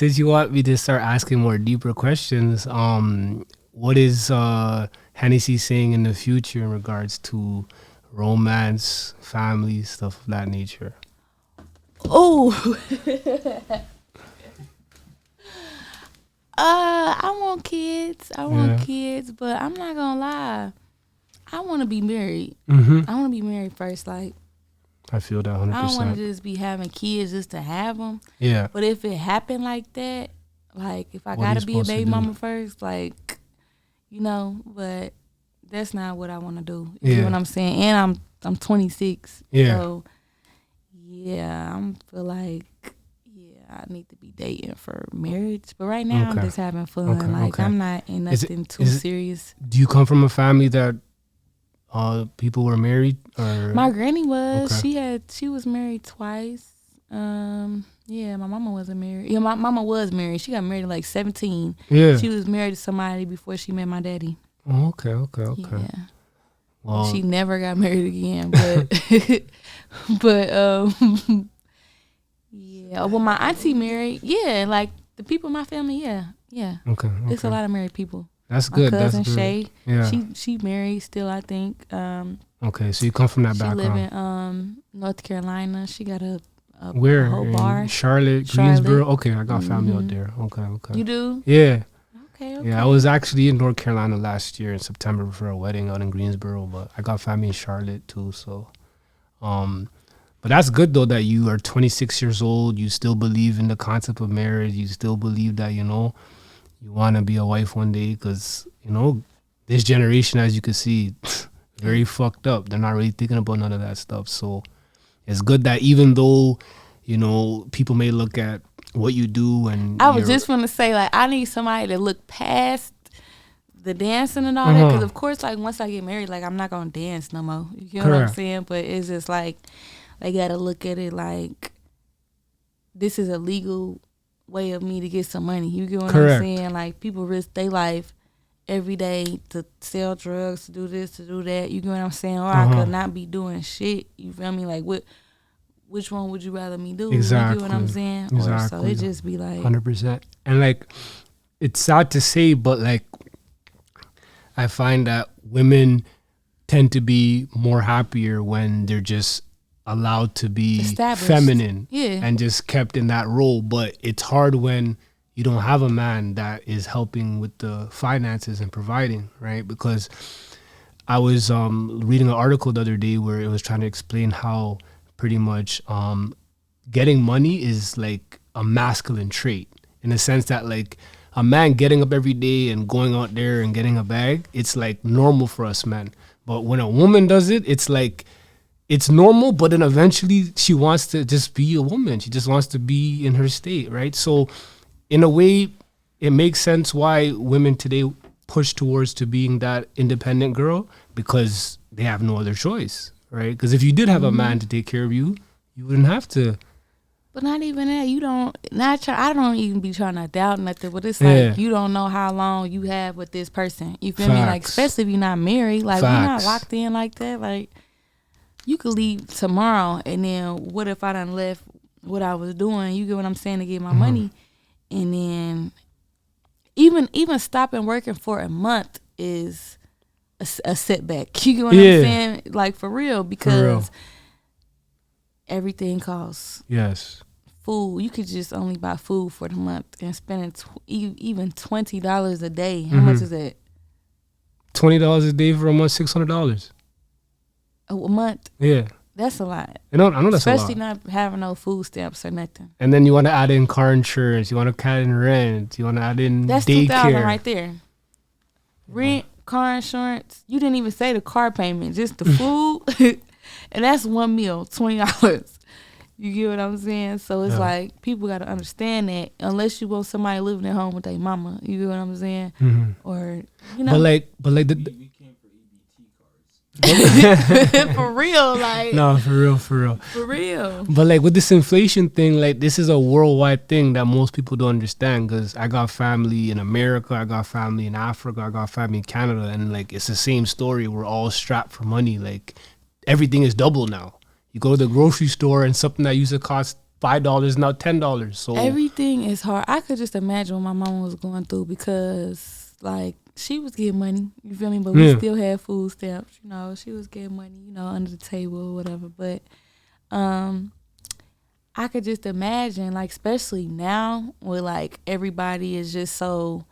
since you want me to start asking more deeper questions, what is Henneszy saying in the future in regards to romance, family, stuff of that nature? Oh, I want kids. I want kids, but I'm not gonna lie. I want to be married. Mm-hmm. I want to be married first. Like, I feel that 100%. I don't want to just be having kids just to have them. Yeah. But if it happened like that, like if I What are gotta you be a supposed to baby do? mama first, like, you know, but that's not what I want to do. You know what I'm saying? And I'm 26. Yeah. So yeah, I feel like I need to be dating for marriage. But right now I'm just having fun. I'm not in nothing too serious. Do you come from a family that people were married? Or? My granny was. She was married twice. Yeah, my mama wasn't married. Yeah, my mama was married. She got married at like 17. Yeah. She was married to somebody before she met my daddy. Oh, okay. Yeah. Well, she never got married again, but yeah. Well, my auntie married. Yeah, like the people in my family. Yeah. Okay. It's a lot of married people. That's good. My cousin That's good. Shay. Yeah. She married still, I think. Okay, so you come from that she background. live in North Carolina. She got a Where? whole In bar. Charlotte, Greensboro. Okay, I got family out there. Okay. You do? Yeah. Okay. Yeah, I was actually in North Carolina last year in September for a wedding out in Greensboro, but I got family in Charlotte too. So, but that's good though that you are 26 years old. You still believe in the concept of marriage. You still believe that you want to be a wife one day, because this generation, as you can see, very fucked up. They're not really thinking about none of that stuff. So it's good that even though people may look at what you do, and I was just gonna say, like, I need somebody to look past the dancing and all that, because of course, like, once I get married, like, I'm not gonna dance no more. You know what I'm saying? But it's just like they gotta look at it like this is a legal way of me to get some money. You get what I'm saying? Like, people risk their life every day to sell drugs, to do this, to do that. You get what I'm saying? Or I could not be doing shit. You feel me? Like, which one would you rather me do? Exactly. You get what I'm saying? Exactly. Or so it just be like 100%. And like, it's sad to say, but like, I find that women tend to be more happier when they're just allowed to be feminine and just kept in that role. But it's hard when you don't have a man that is helping with the finances and providing, right? Because I was reading an article the other day where it was trying to explain how pretty much getting money is like a masculine trait, in the sense that like a man getting up every day and going out there and getting a bag, it's like normal for us men. But when a woman does it, it's like it's normal, but then eventually she wants to just be a woman. She just wants to be in her state, right? So in a way, it makes sense why women today push towards to being that independent girl, because they have no other choice, right? Because if you did have a man to take care of you, you wouldn't have to. But not even that. I don't even be trying to doubt nothing, but it's like you don't know how long you have with this person. You feel me? Like, especially if you're not married. Like, you're not locked in like that. Like, you could leave tomorrow, and then what if I done left what I was doing? You get what I'm saying, to get my money, and then even stopping working for a month is a setback. You get what I'm saying? Like, for real, because everything costs. Yes. Food, you could just only buy food for the month, and spending even $20 a day. How much is that? $20 a day for a month, $600. A month? Yeah. That's a lot. I know that's especially a lot. not having no food stamps or nothing. And then you want to add in car insurance, you want to add in rent, you want to add in that's daycare. That's $2,000 right there. Rent, car insurance. You didn't even say the car payment, just the food. And that's one meal, $20. You get what I'm saying? So it's like, people got to understand that, unless you want somebody living at home with their mama. You get what I'm saying? Or, But like we came for EBT cards. for real, like. No, for real. But like, with this inflation thing, like, this is a worldwide thing that most people don't understand, because I got family in America, I got family in Africa, I got family in Canada, and like, it's the same story. We're all strapped for money. Like, everything is double now. You go to the grocery store, and something that used to cost $5, now $10. So everything is hard. I could just imagine what my mama was going through because, like, she was getting money. You feel me? But we still had food stamps. You know, she was getting money. You know, under the table or whatever. But, I could just imagine, like, especially now, where like everybody is just so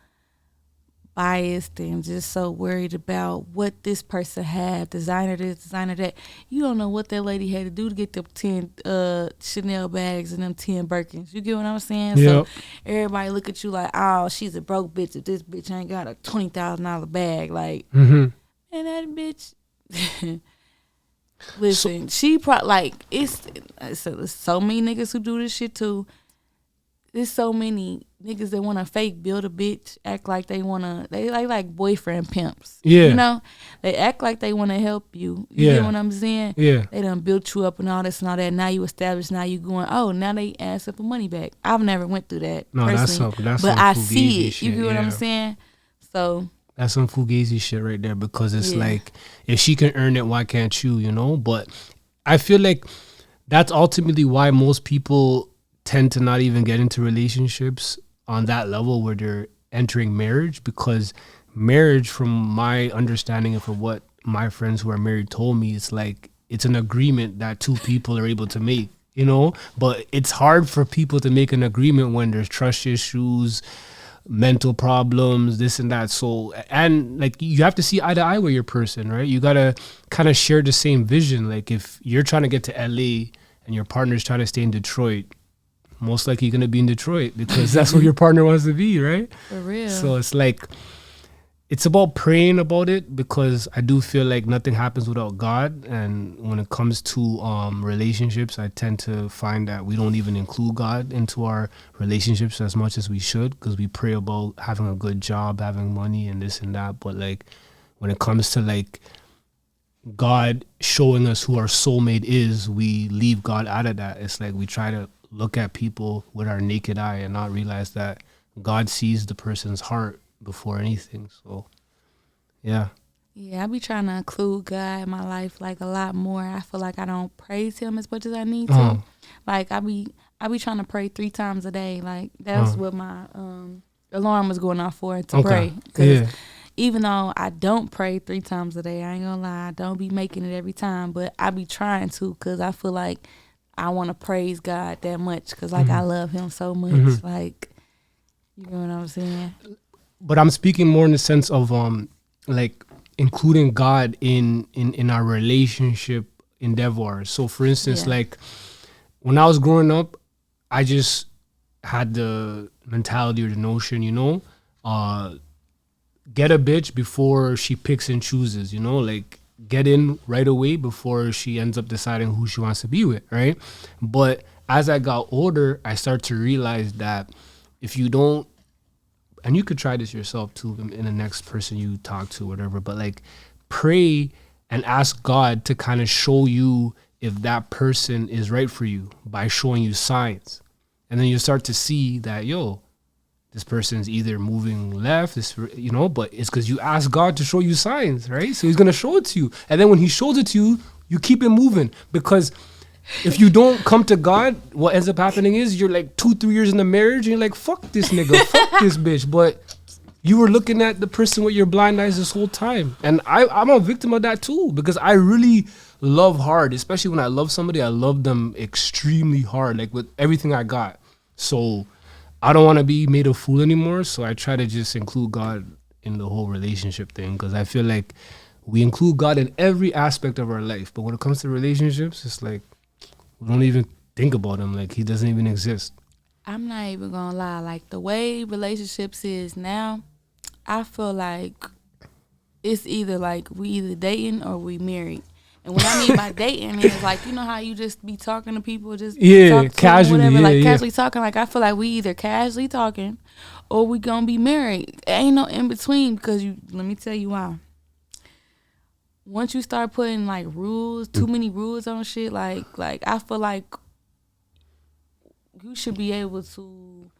biased and just so worried about what this person had, designer this, designer that. You don't know what that lady had to do to get them 10 Chanel bags and them 10 Birkins. You get what I'm saying? Yep. So everybody look at you like, oh, she's a broke bitch if this bitch ain't got a $20,000 bag. Like, and that bitch. Listen, she probably like it's so many niggas who do this shit too. There's so many niggas that want to fake build a bitch, act like they like boyfriend pimps. Yeah. You know? They act like they want to help you. You get what I'm saying? Yeah. They done built you up and all this and all that. Now you established, now you going, oh, now they asking for money back. I've never went through that personally. That's but some I see it. shit, You get what I'm saying? So that's some fugazi shit right there, because it's like, if she can earn it, why can't you, you know? But I feel like that's ultimately why most people tend to not even get into relationships on that level where they're entering marriage, because marriage, from my understanding and from what my friends who are married told me, it's like, it's an agreement that two people are able to make, you know? But it's hard for people to make an agreement when there's trust issues, mental problems, this and that. So, and like, you have to see eye to eye with your person, right? You gotta kind of share the same vision. Like, if you're trying to get to LA and your partner's trying to stay in Detroit, most likely you're gonna be in Detroit because that's where your partner wants to be, right? For real. So it's like, it's about praying about it, because I do feel like nothing happens without God. And when it comes to relationships, I tend to find that we don't even include God into our relationships as much as we should, because we pray about having a good job, having money and this and that. But like, when it comes to like God showing us who our soulmate is, we leave God out of that. It's like we try to look at people with our naked eye and not realize that God sees the person's heart before anything. So yeah, I be trying to include God in my life like a lot more. I feel like I don't praise him as much as I need to. Like, I be trying to pray 3 times a day. Like, that's what my alarm was going off for, to pray. Because even though I don't pray 3 times a day, I ain't gonna lie, I don't be making it every time, but I be trying to, because I feel like I want to praise God that much, because like I love him so much. Like, you know what I'm saying? But I'm speaking more in the sense of like including God in our relationship endeavors. So for instance, like when I was growing up, I just had the mentality or the notion, you know, get a bitch before she picks and chooses, you know, like get in right away before she ends up deciding who she wants to be with, right? But as I got older, I start to realize that if you don't, and you could try this yourself too in the next person you talk to, whatever, but like pray and ask God to kind of show you if that person is right for you by showing you signs. And then you start to see that, this person's either moving left, you know, but it's because you ask God to show you signs, right? So he's going to show it to you. And then when he shows it to you, you keep it moving, because if you don't come to God, what ends up happening is you're like 2-3 years in the marriage and you're like, fuck this nigga, fuck this bitch. But you were looking at the person with your blind eyes this whole time. And I'm a victim of that too, because I really love hard, especially when I love somebody, I love them extremely hard, like with everything I got. So I don't want to be made a fool anymore. So I try to just include God in the whole relationship thing, because I feel like we include God in every aspect of our life. But when it comes to relationships, it's like, we don't even think about him, like he doesn't even exist. I'm not even gonna lie, like the way relationships is now, I feel like it's either like we either dating or we married. And what I mean by dating is like, you know how you just be talking to people, just talk to casually, them, whatever, like casually talking. Like I feel like we either casually talking or we gonna be married. Ain't no in between, because let me tell you why. Once you start putting like rules, too many rules on shit, like I feel like you should be able to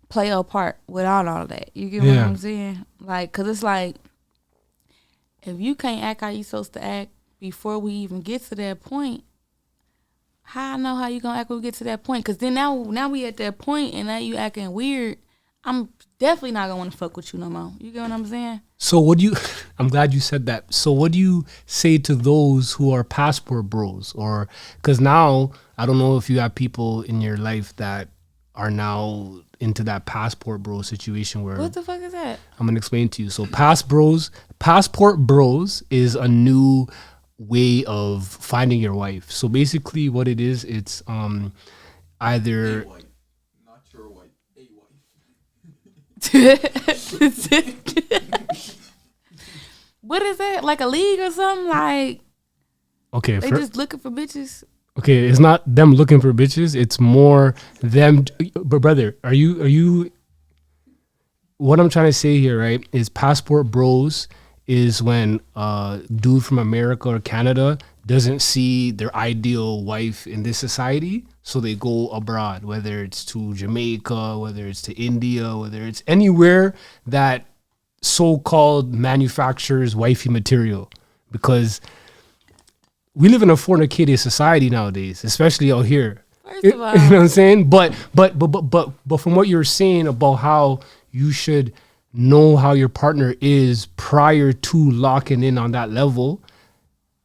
play a part without all that. You get what I'm saying? Like, cause it's like, if you can't act how you supposed to act before we even get to that point, how I know how you gonna act when we get to that point? Because then now we at that point, and now you acting weird. I'm definitely not gonna want to fuck with you no more. You get what I'm saying? So what do you? I'm glad you said that. So what do you say to those who are passport bros? Or because now I don't know if you have people in your life that are now into that passport bro situation where what the fuck is that? I'm gonna explain to you. So passport bros is a new way of finding your wife. So basically, what it is, it's either. A wife, not your wife, a wife. What is that? Like a league or something? Like Okay, they just looking for bitches. Okay, it's not them looking for bitches. It's more them. But brother, are you? What I'm trying to say here, right, is passport bros is when a dude from America or Canada doesn't see their ideal wife in this society, so they go abroad, whether it's to Jamaica, whether it's to India, whether it's anywhere that so-called manufactures wifey material, because we live in a fornicated society nowadays, especially out here. First of all, You know what I'm saying? But from what you're saying about how you should know how your partner is prior to locking in on that level,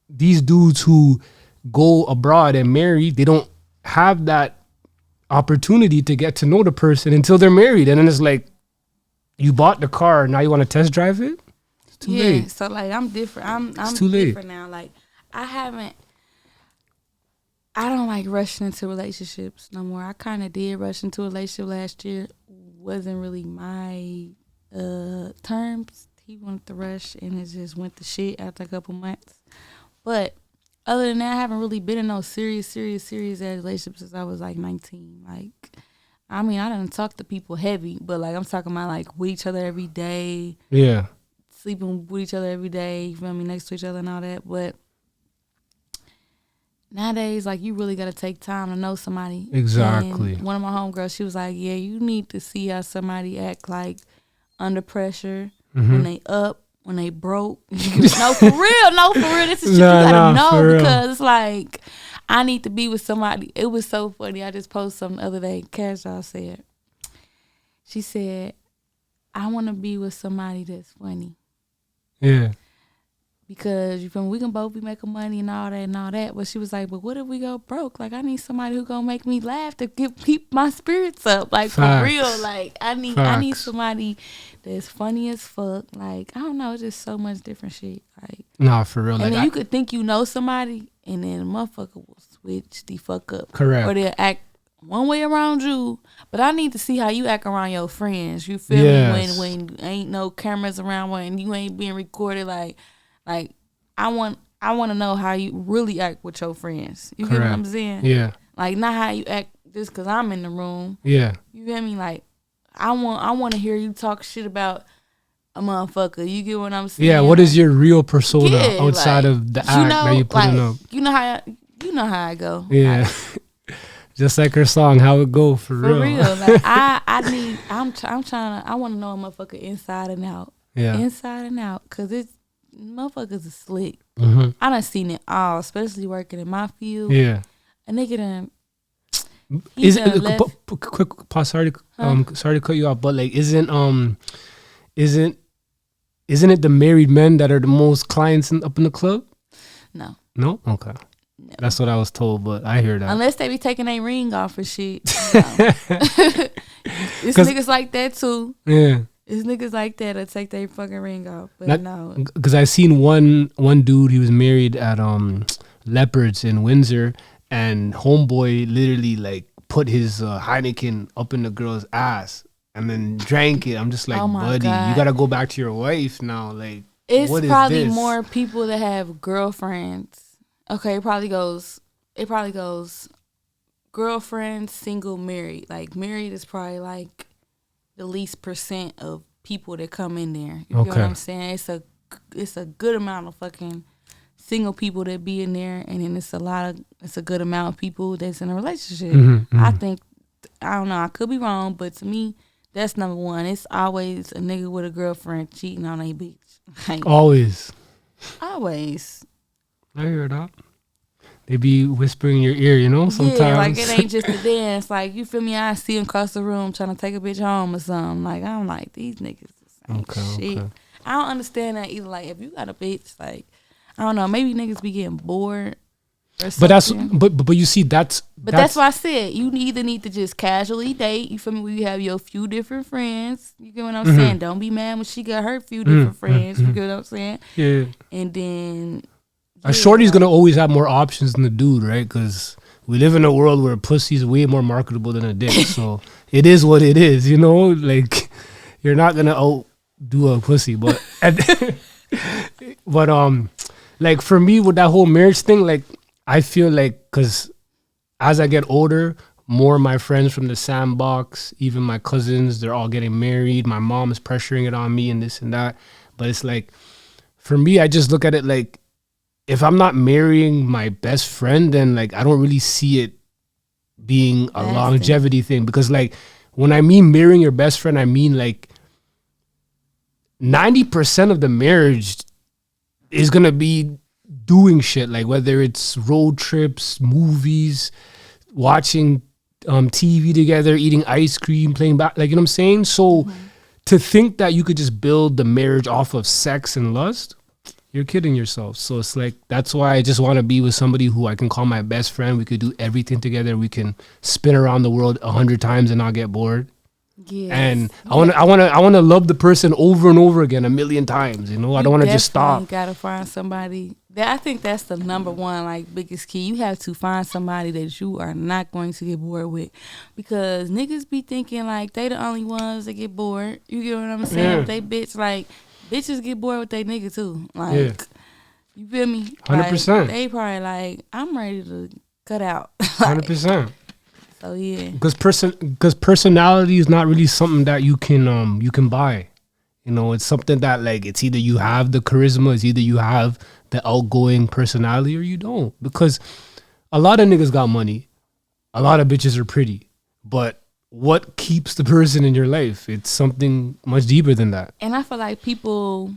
these dudes who go abroad and marry, they don't have that opportunity to get to know the person until they're married. And then it's like, you bought the car, now you want to test drive it? It's too late. So like I'm different. I'm too late. different now. Like I don't like rushing into relationships no more. I kind of did rush into a relationship last year. Wasn't really my terms. He wanted to rush, and it just went to shit after a couple months. But other than that, I haven't really been in no serious ass relationships since I was like 19. Like, I mean, I didn't talk to people heavy, but like I'm talking about like with each other every day. Yeah. Sleeping with each other every day, you feel me, next to each other and all that. But nowadays, like, you really got to take time to know somebody. Exactly. And one of my homegirls, she was like, yeah, you need to see how somebody act like under pressure, when they up, when they broke. No, for real. This is shit you got to know, because it's like, I need to be with somebody. It was so funny. I just posted something the other day. Cash Doll said, she said, I want to be with somebody that's funny. Yeah. Because you feel me, we can both be making money and all that. But she was like, but what if we go broke? Like, I need somebody who gonna make me laugh to keep my spirits up. Like, Facts. for real. Like, I need somebody that's funny as fuck. Like, I don't know, it's just so much different shit. Like, nah, for real. And like then you could think you know somebody, and then a motherfucker will switch the fuck up. Correct. Or they'll act one way around you, but I need to see how you act around your friends. You feel Yes. me? When ain't no cameras around, when you ain't being recorded. Like I want to know how you really act with your friends. You get what I'm saying? Yeah. Like, not how you act just because I'm in the room. Yeah. You get me? Like, I want to hear you talk shit about a motherfucker. You get what I'm saying? Yeah. What is your real persona outside like, of the act that you putting up? You know how I go. Yeah. Just like her song, How It Go, for real. For real. Like, I want to know a motherfucker inside and out. Yeah. Inside and out. Because it's, motherfuckers are slick. Mm-hmm. I done seen it all, especially working in my field. Yeah. A nigga done. Quick pause, sorry to cut you off, but like, isn't it the married men that are the most clients up in the club? No. No? Okay. No. That's what I was told, but I hear that. Unless they be taking their ring off and shit. No. It's niggas like that too. Yeah. It's niggas like that that take their fucking ring off. But no. Because I seen one dude, he was married at Leopards in Windsor, and homeboy literally like put his Heineken up in the girl's ass and then drank it. I'm just like, buddy, God. You gotta go back to your wife now. Like, it's what is probably this? more people that have girlfriends. Okay, it probably goes girlfriend, single, married. Like, married is probably like the least percent of people that come in there. You know what I'm saying? It's a good amount of fucking single people that be in there, and then it's a good amount of people that's in a relationship. I think, I don't know, I could be wrong, but to me, that's number one. It's always a nigga with a girlfriend cheating on a bitch. Like, Always. Always. I hear that. they be whispering in your ear, you know, sometimes. Yeah, like it ain't just a dance. Like, you feel me? I see them across the room trying to take a bitch home or something. Like, I'm like, these niggas ain't shit. Okay. I don't understand that either. Like, if you got a bitch, like, I don't know, maybe niggas be getting bored or something. But you see, that's why I said you either need to just casually date. You feel me? Where you have your few different friends. You get what I'm saying? Don't be mad when she got her few different friends. You get what I'm saying? Yeah. And then a shorty's gonna always have more options than the dude, right? Because we live in a world where pussy's way more marketable than a dick. So it is what it is, you know. Like, you're not gonna outdo a pussy, but like for me with that whole marriage thing, like I feel like because as I get older, more of my friends from the sandbox, even my cousins, they're all getting married. My mom is pressuring it on me and this and that. But it's like, for me, I just look at it like, if I'm not marrying my best friend, then like I don't really see it being a longevity thing. Because like when I mean marrying your best friend, I mean like 90% of the marriage is gonna be doing shit, like whether it's road trips, movies, watching TV together, eating ice cream, playing back, like, you know what I'm saying? So to think that you could just build the marriage off of sex and lust, you're kidding yourself. So it's like, that's why I just want to be with somebody who I can call my best friend. We could do everything together. We can spin around the world 100 times and not get bored. Yes. And I want to love the person over and over again 1,000,000 times. You know, I don't want to just stop. You gotta find somebody. I think that's the number one, like, biggest key. You have to find somebody that you are not going to get bored with, because niggas be thinking like they the only ones that get bored. You get what I'm saying? Yeah. They bitch, like, bitches get bored with they nigga too. Like, you feel me? 100%. Like, they probably like, I'm ready to cut out. 100%. So yeah, because personality is not really something that you can buy. You know, it's something that, like, it's either you have the charisma, it's either you have the outgoing personality, or you don't. Because a lot of niggas got money, a lot of bitches are pretty, but what keeps the person in your life? It's something much deeper than that. And I feel like people,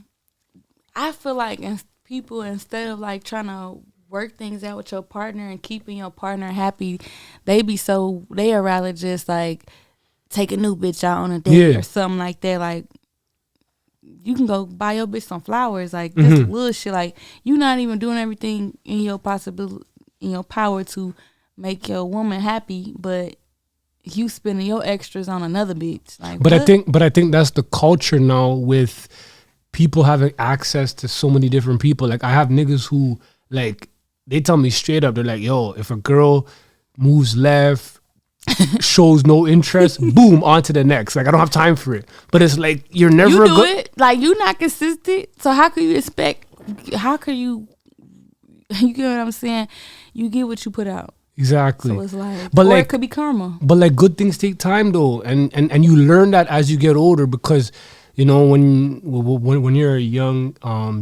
instead of like trying to work things out with your partner and keeping your partner happy, they are rather just like take a new bitch out on a date or something like that. Like, you can go buy your bitch some flowers, like this little shit. Like, you not even doing everything in your power to make your woman happy, but you spending your extras on another bitch. Like, but I think that's the culture now, with people having access to so many different people. Like, I have niggas who, like, they tell me straight up, they're like, yo, if a girl moves left, shows no interest, boom, on to the next. Like, I don't have time for it. But it's like, you're never you do it. Like, you not consistent. So how can you expect? How can you? You get what I'm saying? You get what you put out. Exactly. So it's like, but or like, it could be karma. But like, good things take time though, and you learn that as you get older, because, you know, when you're a young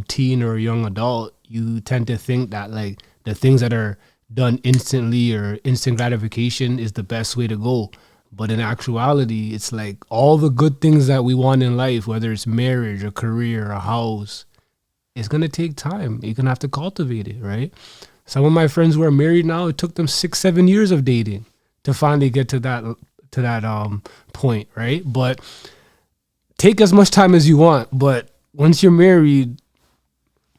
teen or a young adult, you tend to think that like the things that are done instantly or instant gratification is the best way to go. But in actuality, it's like all the good things that we want in life, whether it's marriage, a career, a house, it's going to take time. You're going to have to cultivate it, right? Some of my friends who are married now, it took them 6-7 years of dating to finally get to that point, right? But take as much time as you want. But once you're married,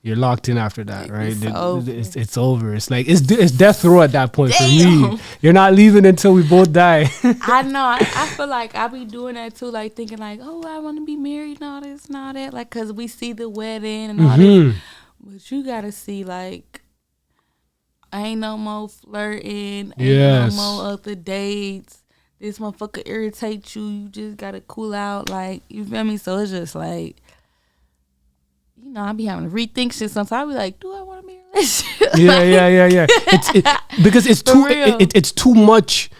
you're locked in after that, right? It's over. It's like, it's death row at that point. Damn. For me. You're not leaving until we both die. I know. I feel like I be doing that too, like thinking like, oh, I want to be married and all this and all that, like, because we see the wedding and all this. But you got to see, like, ain't no more flirting, ain't no more other dates. This motherfucker irritate you. You just got to cool out, like, you feel me? So it's just like, you know, I be having to rethink shit sometimes. I be like, do I want to be in a relationship? Yeah. Because it's too much.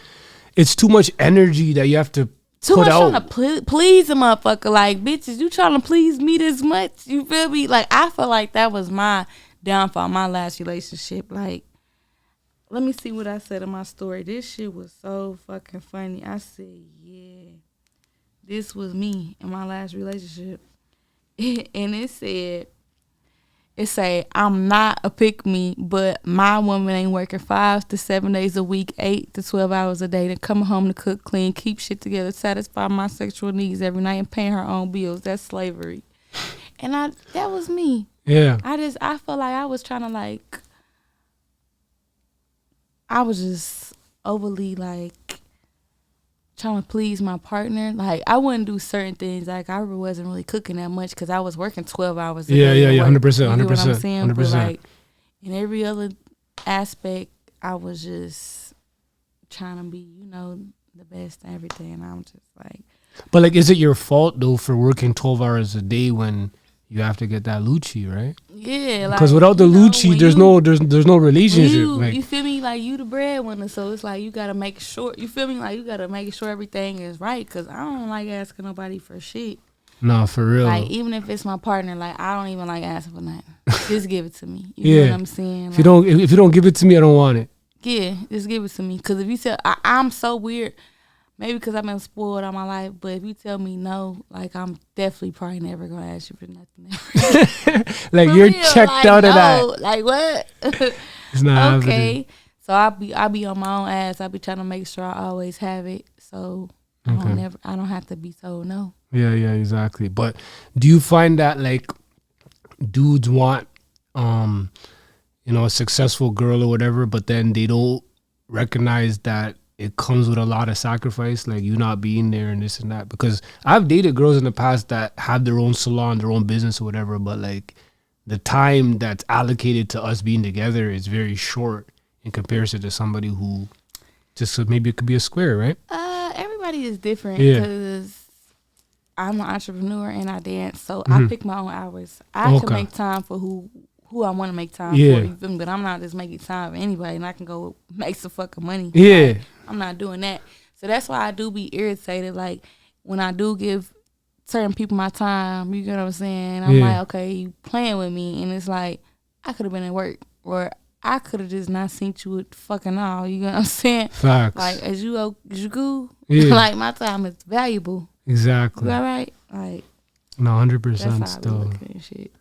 It's too much energy that you have to put out. Trying to please a motherfucker. Like, bitches, you trying to please me this much? You feel me? Like, I feel like that was my downfall, my last relationship. Like, let me see what I said in my story. This shit was so fucking funny. I said, yeah, this was me in my last relationship. And it said, it say, I'm not a pick-me, but my woman ain't working 5 to 7 days a week, 8 to 12 hours a day, to come home to cook, clean, keep shit together, satisfy my sexual needs every night, and paying her own bills. That's slavery. And that was me. Yeah. I felt like I was trying to, like, I was just overly, like, trying to please my partner. Like, I wouldn't do certain things. Like, I wasn't really cooking that much because I was working 12 hours a day. Yeah, 100%, You know what 100%, I'm saying? 100%. But, like, in every other aspect, I was just trying to be, you know, the best at everything. And I'm just like... But, like, is it your fault, though, for working 12 hours a day when you have to get that Lucci, right? Yeah, like, because without the Lucci, there's no relationship. You feel me? Like, you the breadwinner, so it's like you gotta make sure. You feel me? Like, you gotta make sure everything is right. Because I don't like asking nobody for shit. No, for real. Like, even if it's my partner, like, I don't even like asking for nothing. Just give it to me. You know what I'm saying? If you don't give it to me, I don't want it. Yeah, just give it to me. Because if you tell, I'm so weird. Maybe because I've been spoiled all my life, but if you tell me no, like, I'm definitely probably never gonna ask you for nothing. Like, for you're real, checked like, out of no, that. Like, what? It's not okay. happening. So I be on my own ass. I be trying to make sure I always have it. So I don't have to be told no. Yeah, exactly. But do you find that, like, dudes want a successful girl or whatever, but then they don't recognize that it comes with a lot of sacrifice, like you not being there and this and that? Because I've dated girls in the past that have their own salon, their own business or whatever, but, like, the time that's allocated to us being together is very short in comparison to somebody who just maybe it could be a square, right? Everybody is different Yeah. because I'm an entrepreneur and I dance, so I pick my own hours. I can make time for who I want to make time for, you feel me? But I'm not just making time for anybody, and I can go make some fucking money. Yeah. Like, I'm not doing that. So that's why I do be irritated, like, when I do give certain people my time, you get what I'm saying? I'm like, okay, you playing with me, and it's like, I could have been at work, or I could have just not seen you with fucking all, you know what I'm saying? Facts. Like, as you cool? Yeah. Like, my time is valuable. Exactly. You all right? Like, no, 100% that's how I be still. looking and shit.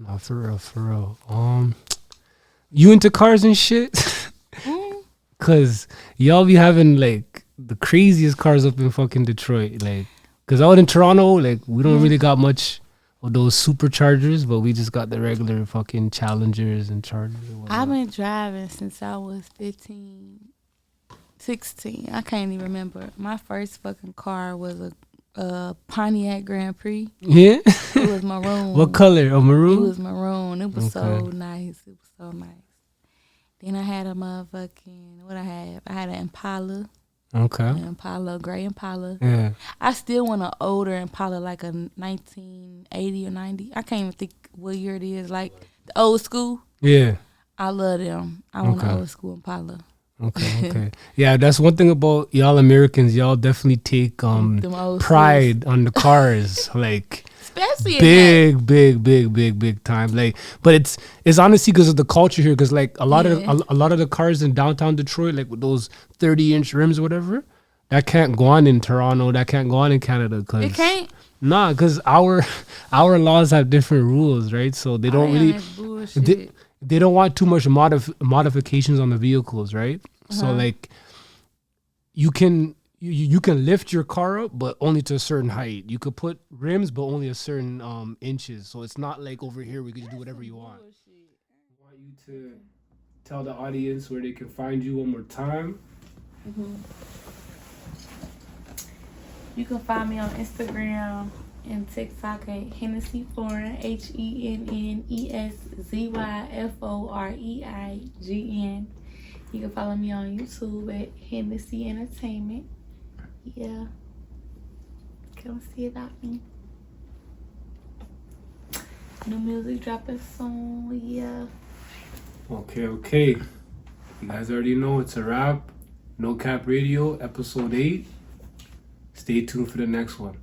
No, for real. You into cars and shit? Cause y'all be having, like, the craziest cars up in fucking Detroit. Like, cause out in Toronto, like, we don't really got much of those superchargers, but we just got the regular fucking Challengers and Chargers. I've been driving since I was 15, 16. I can't even remember. My first fucking car was a Pontiac Grand Prix. Yeah? It was maroon. What color? Oh, maroon? It was maroon. It was so nice. It was so nice. Then I had a motherfucking, what I have? I had an Impala. Okay. An Impala, gray Impala. Yeah. I still want an older Impala, like a 1980 or 90. I can't even think what year it is. Like, the old school. Yeah. I love them. I want an old school Impala. Okay. Yeah, that's one thing about y'all Americans. Y'all definitely take pride on the cars, like, especially big time. Like, but it's honestly because of the culture here. Because, like, a lot of the cars in downtown Detroit, like with those 30-inch rims or whatever, that can't go on in Toronto. That can't go on in Canada. Cause it can't. Nah, because our laws have different rules, right? So they don't really. They don't want too much modifications on the vehicles, right? So, like, you can lift your car up, but only to a certain height. You could put rims, but only a certain inches. So it's not like over here we can do whatever you want. I want you to tell the audience where they can find you one more time. You can find me on Instagram and TikTok at Henneszy Foreign, HENNESYFOREIGN. You can follow me on YouTube at Henneszy Entertainment. Yeah. Come see about me. New music dropping soon. Yeah. Okay. You guys already know it's a wrap. No Cap Radio, episode 8. Stay tuned for the next one.